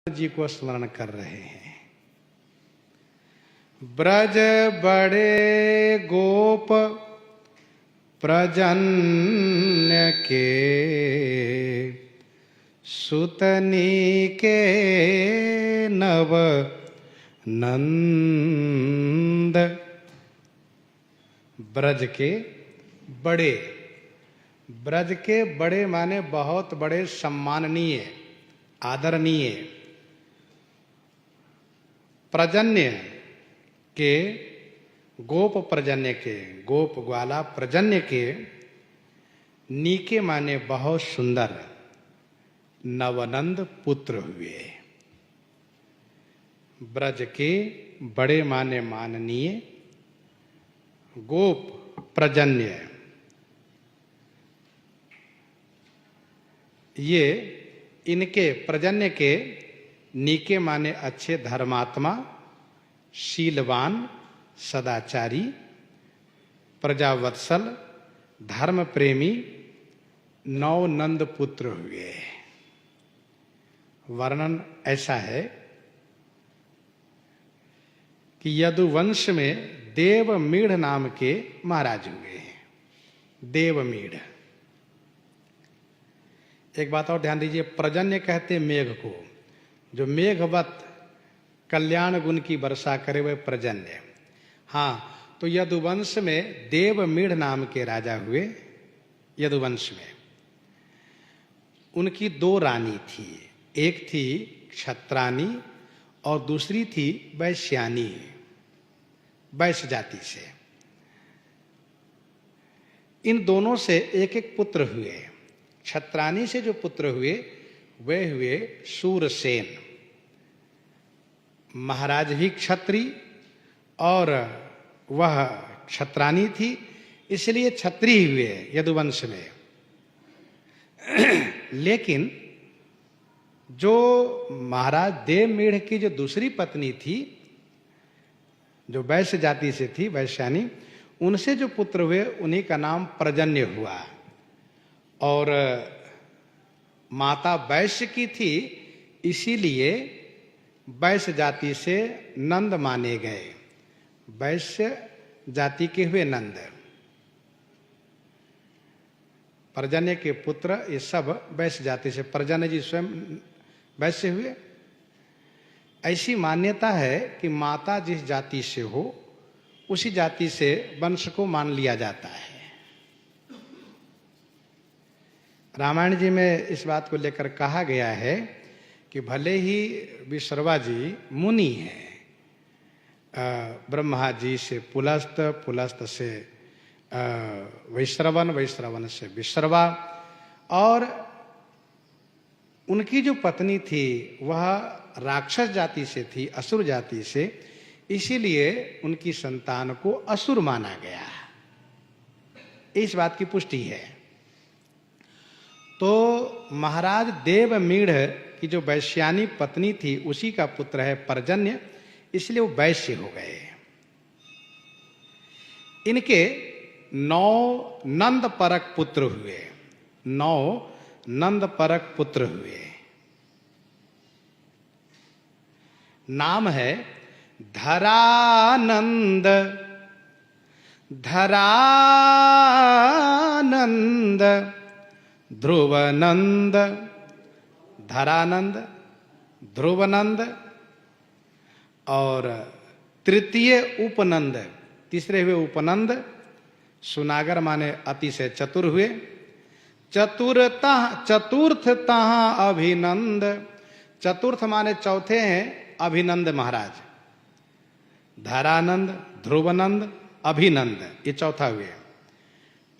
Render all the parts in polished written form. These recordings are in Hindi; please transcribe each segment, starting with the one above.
जी को स्मरण कर रहे हैं। ब्रज बड़े गोप प्रजन्य के सुतनी के नव नंद। ब्रज के बड़े, ब्रज के बड़े माने बहुत बड़े, सम्माननीय, आदरणीय। प्रजन्य के, गोप प्रजन्य के, गोप ग्वाला प्रजन्य के, नीके माने बहुत सुंदर, नवनंद पुत्र हुए। ब्रज के बड़े माने माननीय, गोप प्रजन्य, ये इनके प्रजन्य के नीके माने अच्छे, धर्मात्मा, शीलवान, सदाचारी, प्रजावत्सल, धर्म प्रेमी नौ नंद पुत्र हुए। वर्णन ऐसा है कि यदुवंश में देवमीढ़ नाम के महाराज हुए हैं। देवमीढ़। एक बात और ध्यान दीजिए, प्रजन्य कहते मेघ को, जो मेघवत कल्याण गुण की वर्षा करे वह प्रजन्य। हाँ, तो यदुवंश में देवमीढ़ नाम के राजा हुए। यदुवंश में उनकी दो रानी थी, एक थी क्षत्रानी और दूसरी थी वैश्यानी, वैश्य जाति से। इन दोनों से एक एक पुत्र हुए। क्षत्रानी से जो पुत्र हुए वे हुए शूरसेन, महाराज भी क्षत्री और वह क्षत्रानी थी, इसलिए क्षत्रिय हुए यदुवंश में। लेकिन जो महाराज देवमीढ़ की जो दूसरी पत्नी थी, जो वैश्य जाति से थी, वैश्यानी, उनसे जो पुत्र हुए उन्हीं का नाम प्रजन्य हुआ। और माता वैश्य की थी, इसीलिए वैश्य जाति से नंद माने गए। वैश्य जाति के हुए नंद। प्रजन्य के पुत्र ये सब वैश्य जाति से, प्रजन्य जी स्वयं वैश्य हुए। ऐसी मान्यता है कि माता जिस जाति से हो उसी जाति से वंश को मान लिया जाता है। रामायण जी में इस बात को लेकर कहा गया है कि भले ही विश्रवा जी मुनि हैं, ब्रह्मा जी से पुलस्त, पुलस्त से वैश्रवन, वैश्रवन से विश्रवा, और उनकी जो पत्नी थी वह राक्षस जाति से थी, असुर जाति से, इसीलिए उनकी संतान को असुर माना गया। इस बात की पुष्टि है। तो महाराज देवमीढ़ की जो वैश्यानी पत्नी थी उसी का पुत्र है प्रजन्य, इसलिए वो वैश्य हो गए। इनके 9 नंद परक पुत्र हुए। 9 नंद परक पुत्र हुए। नाम है धरानंद, धरानंद, ध्रुवनंद, धरानंद, ध्रुवनंद और तृतीय उपनंद, तीसरे हुए उपनंद। सुनागर माने अतिशय चतुर हुए। चतुर्थ तहाँ अभिनंद, चतुर्थ माने चौथे हैं अभिनंद महाराज। धरानंद, ध्रुवनंद, अभिनंद, ये चौथा हुए।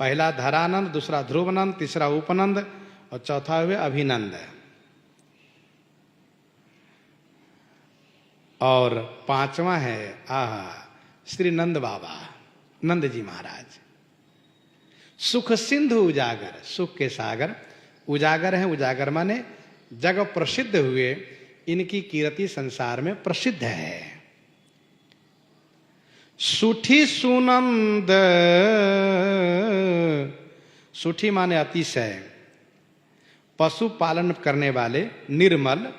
पहला धरानंद, दूसरा ध्रुवनंद, तीसरा उपनंद और चौथा हुए अभिनंद। और पांचवा है श्री नंद बाबा, नंद जी महाराज। सुख सिंधु उजागर, सुख के सागर उजागर हैं। उजागर माने जग प्रसिद्ध हुए, इनकी कीर्ति संसार में प्रसिद्ध है। सुठी सुनंद, सुठी माने अतिशय, पशु पालन करने वाले, निर्मल,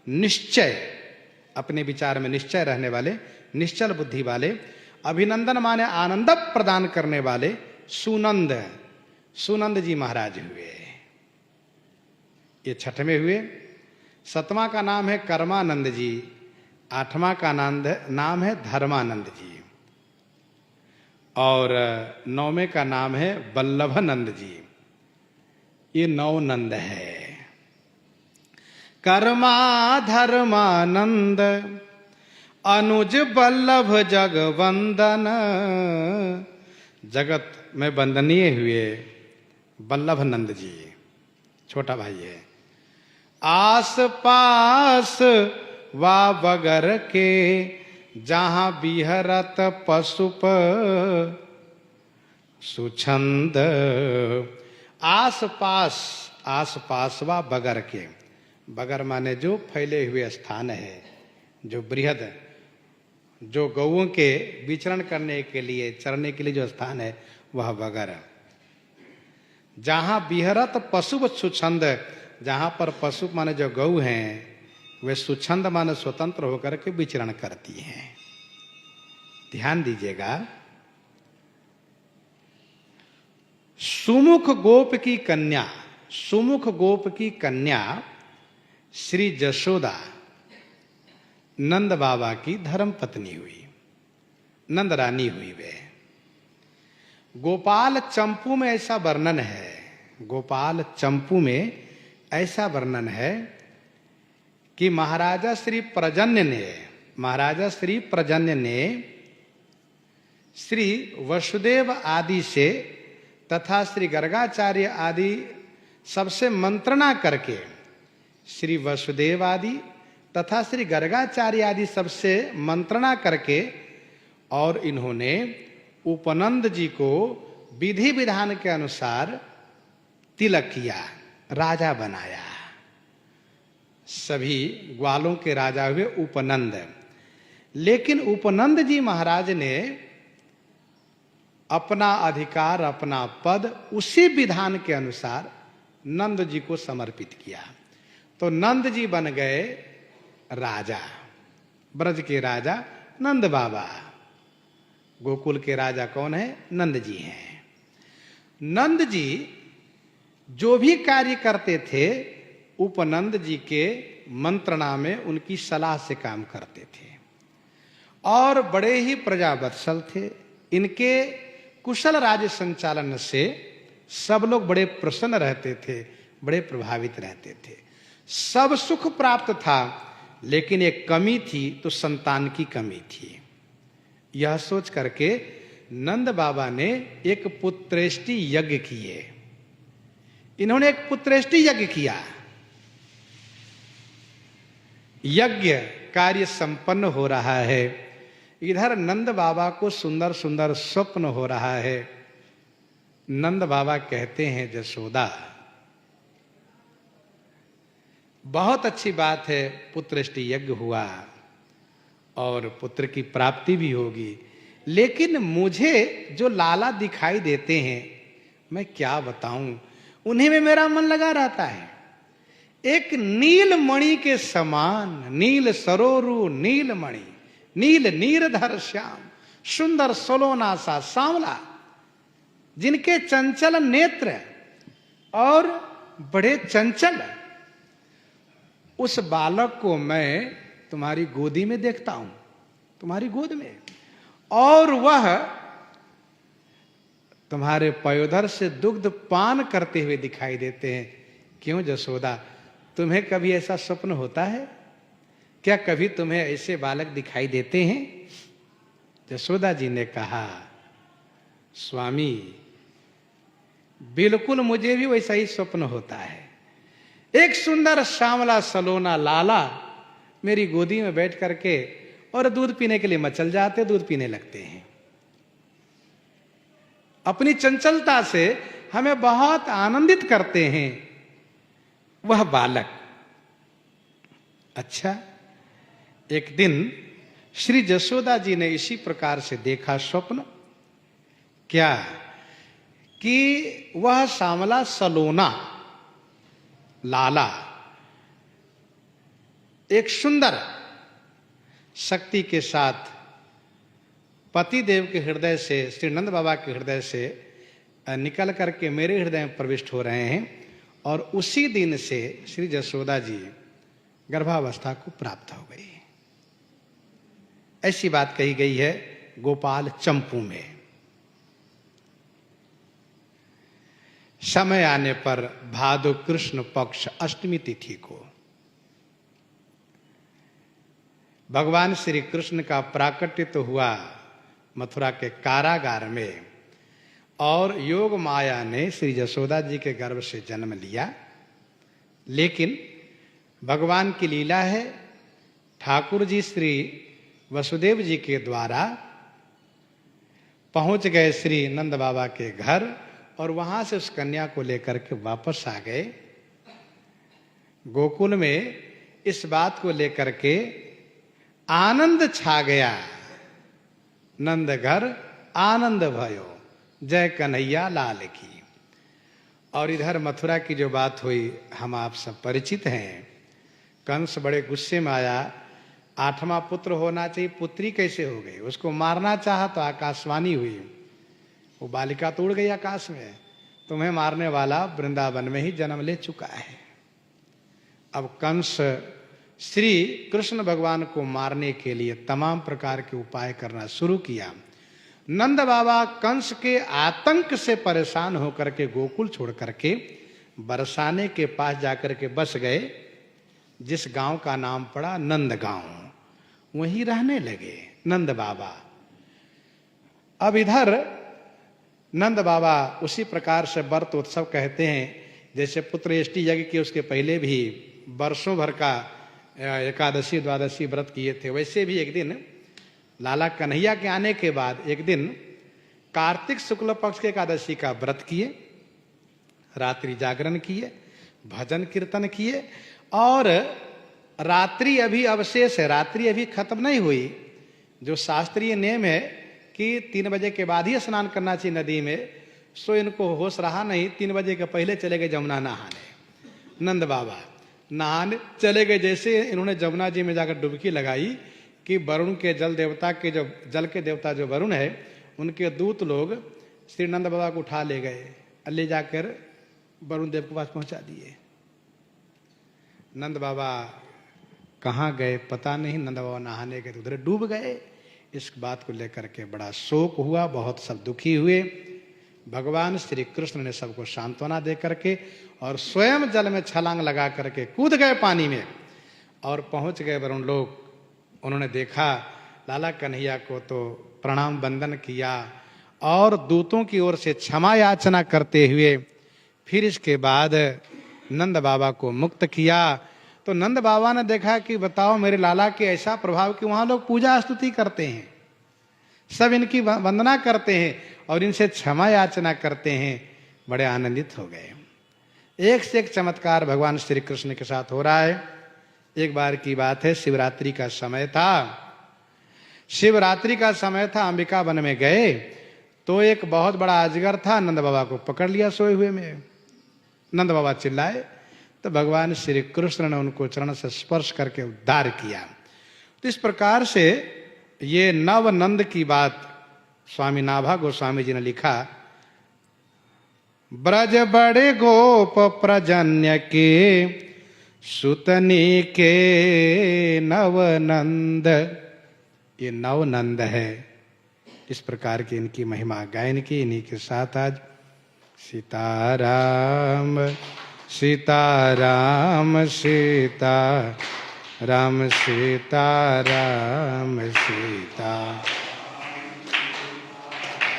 निश्चय, अपने विचार में निश्चय रहने वाले, निश्चल बुद्धि वाले, अभिनंदन माने आनंद प्रदान करने वाले सुनंद, सुनंद जी महाराज हुए। ये छठवें हुए। सतवां का नाम है कर्मानंद जी, आठवां का नाम है धर्मानंद जी, और नौवें का नाम है वल्लभानंद जी। ये 9 नंद है। कर्मा धर्मानंद अनुज वल्लभ जगवंदन, जगत में वंदनीय हुए वल्लभानंद जी, छोटा भाई है। आस पास वा बगर के जहां बिहरत पशुप सुछंद, आस पास, आस पास वा बगर के, बगर माने जो फैले हुए स्थान है, जो बृहद, जो गौओं के विचरण करने के लिए, चरने के लिए जो स्थान है वह बगर। जहां बिहरत पशु सुछंद, जहां पर पशु माने जो गौ हैं वे सुछंद माने स्वतंत्र होकर के विचरण करती हैं। ध्यान दीजिएगा। सुमुख गोप की कन्या, सुमुख गोप की कन्या श्री जशोदा नंद बाबा की धर्म पत्नी हुई, नंद रानी हुई वे। गोपाल चंपू में ऐसा वर्णन है, गोपाल चंपू में ऐसा वर्णन है कि महाराजा श्री प्रजन्य ने श्री वसुदेव आदि से तथा श्री गर्गाचार्य आदि सबसे मंत्रणा करके, श्री वसुदेव आदि तथा श्री गर्गाचार्य आदि सबसे मंत्रणा करके, और इन्होंने उपनंद जी को विधि विधान के अनुसार तिलक किया, राजा बनाया। सभी ग्वालों के राजा हुए उपनंद। लेकिन उपनंद जी महाराज ने अपना अधिकार, अपना पद उसी विधान के अनुसार नंद जी को समर्पित किया। तो नंद जी बन गए राजा, ब्रज के राजा नंद बाबा। गोकुल के राजा कौन है? नंद जी हैं। नंद जी जो भी कार्य करते थे उपनंद जी के मंत्रणा में, उनकी सलाह से काम करते थे, और बड़े ही प्रजावत्सल थे। इनके कुशल राज्य संचालन से सब लोग बड़े प्रसन्न रहते थे, बड़े प्रभावित रहते थे। सब सुख प्राप्त था, लेकिन एक कमी थी, तो संतान की कमी थी। यह सोच करके नंद बाबा ने एक पुत्रेष्टि यज्ञ किए। इन्होंने एक पुत्रेष्टि यज्ञ किया। यज्ञ कार्य संपन्न हो रहा है। इधर नंद बाबा को सुंदर सुंदर स्वप्न हो रहा है। नंद बाबा कहते हैं, जशोदा बहुत अच्छी बात है, पुत्रेष्टि यज्ञ हुआ और पुत्र की प्राप्ति भी होगी, लेकिन मुझे जो लाला दिखाई देते हैं मैं क्या बताऊं, उन्हीं में मेरा मन लगा रहता है। एक नील मणि के समान, नील सरोरु नील मणि, नील नीरधर श्याम, सुंदर सलोना सा सांवला, जिनके चंचल नेत्र और बड़े चंचल, उस बालक को मैं तुम्हारी गोदी में देखता हूं, तुम्हारी गोद में, और वह तुम्हारे पयोधर से दुग्ध पान करते हुए दिखाई देते हैं। क्यों जशोदा, तुम्हें कभी ऐसा स्वप्न होता है क्या? कभी तुम्हें ऐसे बालक दिखाई देते हैं? जशोदा जी ने कहा, स्वामी बिल्कुल मुझे भी वैसा ही स्वप्न होता है। एक सुंदर श्यामला सलोना लाला मेरी गोदी में बैठ करके और दूध पीने के लिए मचल जाते, दूध पीने लगते हैं। अपनी चंचलता से हमें बहुत आनंदित करते हैं वह बालक। अच्छा, एक दिन श्री जशोदा जी ने इसी प्रकार से देखा स्वप्न। क्या? कि वह श्यामला सलोना लाला एक सुंदर शक्ति के साथ पति देव के हृदय से, श्री नंद बाबा के हृदय से निकल करके मेरे हृदय में प्रविष्ट हो रहे हैं। और उसी दिन से श्री जसोदा जी गर्भावस्था को प्राप्त हो गई। ऐसी बात कही गई है गोपाल चंपू में। समय आने पर भादो कृष्ण पक्ष अष्टमी तिथि को भगवान श्री कृष्ण का प्राकट्य तो हुआ मथुरा के कारागार में, और योग माया ने श्री जसोदा जी के गर्भ से जन्म लिया। लेकिन भगवान की लीला है, ठाकुर जी श्री वसुदेव जी के द्वारा पहुंच गए श्री नंद बाबा के घर, और वहां से उस कन्या को लेकर के वापस आ गए। गोकुल में इस बात को लेकर के आनंद छा गया। नंद घर आनंद भयो, जय कन्हैया लाल की। और इधर मथुरा की जो बात हुई हम आप सब परिचित हैं। कंस बड़े गुस्से में आया, 8वां पुत्र होना चाहिए, पुत्री कैसे हो गई? उसको मारना चाहा तो आकाशवाणी हुई, वो बालिका तो उड़ गई आकाश में, तुम्हें मारने वाला वृंदावन में ही जन्म ले चुका है। अब कंस श्री कृष्ण भगवान को मारने के लिए तमाम प्रकार के उपाय करना शुरू किया। नंद बाबा कंस के आतंक से परेशान होकर के गोकुल छोड़ करके बरसाने के पास जाकर के बस गए, जिस गांव का नाम पड़ा नंद गांव। वहीं रहने लगे नंद बाबा। अब इधर नंद बाबा उसी प्रकार से व्रत उत्सव कहते हैं, जैसे पुत्रेष्टि यज्ञ के उसके पहले भी वर्षों भर का एकादशी द्वादशी व्रत किए थे, वैसे भी एक दिन लाला कन्हैया के आने के बाद एक दिन कार्तिक शुक्ल पक्ष के एकादशी का व्रत किए, रात्रि जागरण किए, भजन कीर्तन किए। और रात्रि अभी अवशेष है, रात्रि अभी खत्म नहीं हुई। जो शास्त्रीय नियम है कि 3 बजे के बाद ही स्नान करना चाहिए नदी में, सो इनको होश रहा नहीं, 3 बजे के पहले चले गए जमुना नहाने। नंद बाबा नहाने चले गए। जैसे इन्होंने जमुना जी में जाकर डुबकी लगाई कि वरुण के जल देवता के, जो जल के देवता जो वरुण है, उनके दूत लोग श्री नंद बाबा को उठा ले गए, ले जाकर वरुण देव के पास पहुंचा दिए। नंद बाबा कहाँ गए पता नहीं, नंद बाबा नहाने गए तो उधर डूब गए। इस बात को लेकर के बड़ा शोक हुआ, बहुत सब दुखी हुए। भगवान श्री कृष्ण ने सबको सांत्वना दे करके और स्वयं जल में छलांग लगा करके कूद गए पानी में और पहुंच गए वरुण लोक। उन्होंने देखा लाला कन्हैया को तो प्रणाम वंदन किया और दूतों की ओर से क्षमा याचना करते हुए फिर इसके बाद नंद बाबा को मुक्त किया। तो नंद बाबा ने देखा कि बताओ मेरे लाला के ऐसा प्रभाव कि वहां लोग पूजा स्तुति करते हैं, सब इनकी वंदना करते हैं और इनसे क्षमा याचना करते हैं। बड़े आनंदित हो गए। एक से एक चमत्कार भगवान श्री कृष्ण के साथ हो रहा है। एक बार की बात है, शिवरात्रि का समय था। शिवरात्रि का समय था, अंबिका वन में गए तो एक बहुत बड़ा अजगर था, नंद बाबा को पकड़ लिया सोए हुए में। नंद बाबा चिल्लाए तो भगवान श्री कृष्ण ने उनको चरण से स्पर्श करके उद्धार किया। तो इस प्रकार से ये नव नंद की बात स्वामी नाभा गोस्वामी जी ने लिखा। ब्रज बड़े गोप प्रजन्य के सुतनी के नवनंद, ये नवनंद है। इस प्रकार की इनकी महिमा गायन की। इन्हीं के साथ आज सीताराम सीताराम सीता राम सीताराम सीता